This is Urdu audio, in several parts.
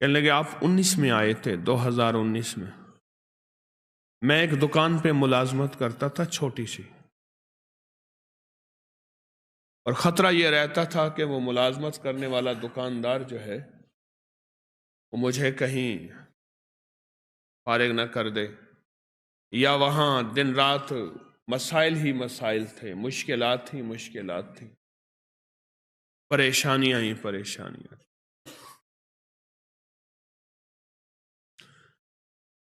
کہنے لگے آپ 19 میں آئے تھے، 2019 میں ایک دکان پہ ملازمت کرتا تھا چھوٹی سی، اور خطرہ یہ رہتا تھا کہ وہ ملازمت کرنے والا دکاندار جو ہے وہ مجھے کہیں فارغ نہ کر دے، یا وہاں دن رات مسائل ہی مسائل تھے، مشکلات ہی مشکلات تھیں، پریشانیاں ہی پریشانیاں۔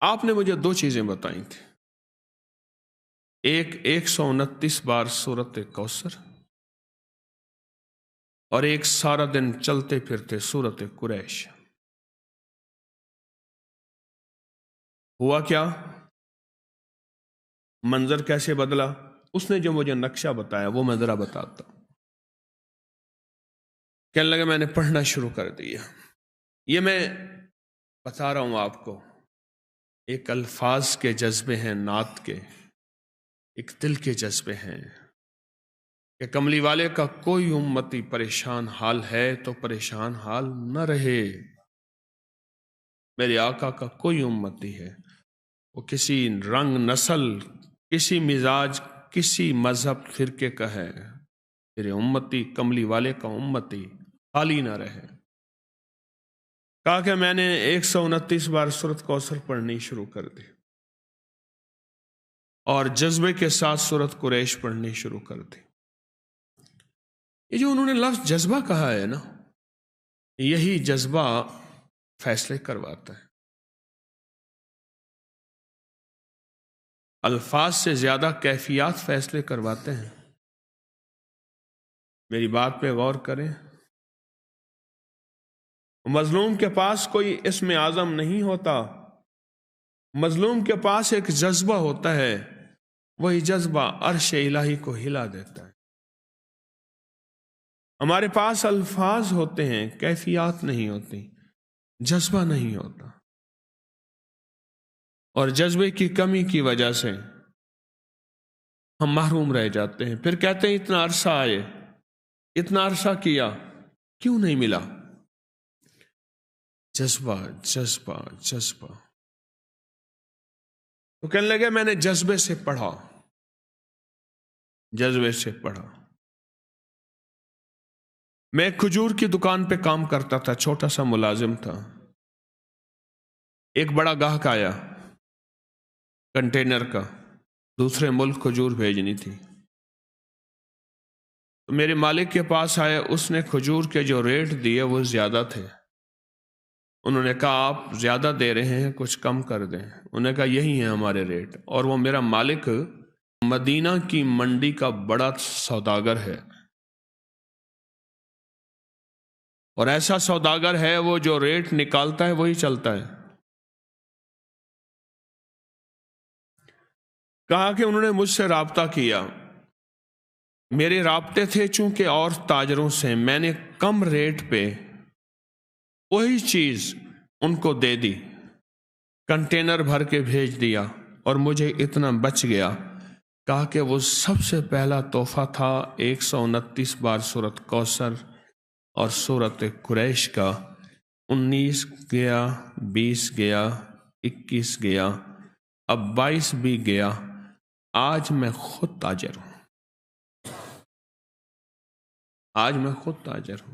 آپ نے مجھے دو چیزیں بتائی تھیں، ایک 129 بار سورت کوثر، اور ایک سارا دن چلتے پھرتے سورت قریش۔ ہوا کیا؟ منظر کیسے بدلا؟ اس نے جو مجھے نقشہ بتایا وہ میں ذرا بتاتا ہوں۔ کہنے لگا میں نے پڑھنا شروع کر دیا۔ یہ میں بتا رہا ہوں آپ کو، ایک الفاظ کے جذبے ہیں، نعت کے، ایک دل کے جذبے ہیں کہ کملی والے کا کوئی امتی پریشان حال ہے تو پریشان حال نہ رہے۔ میرے آقا کا کوئی امتی ہے، وہ کسی رنگ، نسل، کسی مزاج، کسی مذہب، فرقے کا ہے، میرے امتی، کملی والے کا امتی خالی نہ رہے۔ کہا کہ میں نے 129 بار سورت کوثر پڑھنی شروع کر دی، اور جذبے کے ساتھ سورت قریش پڑھنی شروع کر دی۔ یہ جو انہوں نے لفظ جذبہ کہا ہے نا، یہی جذبہ فیصلے کرواتا ہے۔ الفاظ سے زیادہ کیفیات فیصلے کرواتے ہیں۔ میری بات پہ غور کریں، مظلوم کے پاس کوئی اسم اعظم نہیں ہوتا، مظلوم کے پاس ایک جذبہ ہوتا ہے، وہی جذبہ عرش الہی کو ہلا دیتا ہے۔ ہمارے پاس الفاظ ہوتے ہیں، کیفیات نہیں ہوتی، جذبہ نہیں ہوتا، اور جذبے کی کمی کی وجہ سے ہم محروم رہ جاتے ہیں۔ پھر کہتے ہیں اتنا عرصہ آئے، اتنا عرصہ کیا، کیوں نہیں ملا؟ جذبہ جذبہ جذبہ۔ تو کہنے لگے میں نے جذبے سے پڑھا، جذبے سے پڑھا۔ میں ایک کھجور کی دکان پہ کام کرتا تھا، چھوٹا سا ملازم تھا۔ ایک بڑا گاہک آیا کنٹینر کا، دوسرے ملک کھجور بھیجنی تھی، تو میرے مالک کے پاس آئے، اس نے کھجور کے جو ریٹ دیے وہ زیادہ تھے۔ انہوں نے کہا آپ زیادہ دے رہے ہیں، کچھ کم کر دیں۔ انہوں نے کہا یہی ہیں ہمارے ریٹ، اور وہ میرا مالک مدینہ کی منڈی کا بڑا سوداگر ہے، اور ایسا سوداگر ہے وہ جو ریٹ نکالتا ہے وہی چلتا ہے۔ کہا کہ انہوں نے مجھ سے رابطہ کیا، میرے رابطے تھے چونکہ اور تاجروں سے، میں نے کم ریٹ پہ وہی چیز ان کو دے دی، کنٹینر بھر کے بھیج دیا، اور مجھے اتنا بچ گیا۔ کہا کہ وہ سب سے پہلا تحفہ تھا 129 بار سورت کوثر اور سورت قریش کا۔ 19 گیا، 20 گیا، 21 گیا، اب 22 بھی گیا۔ آج میں خود تاجر ہوں، آج میں خود تاجر ہوں۔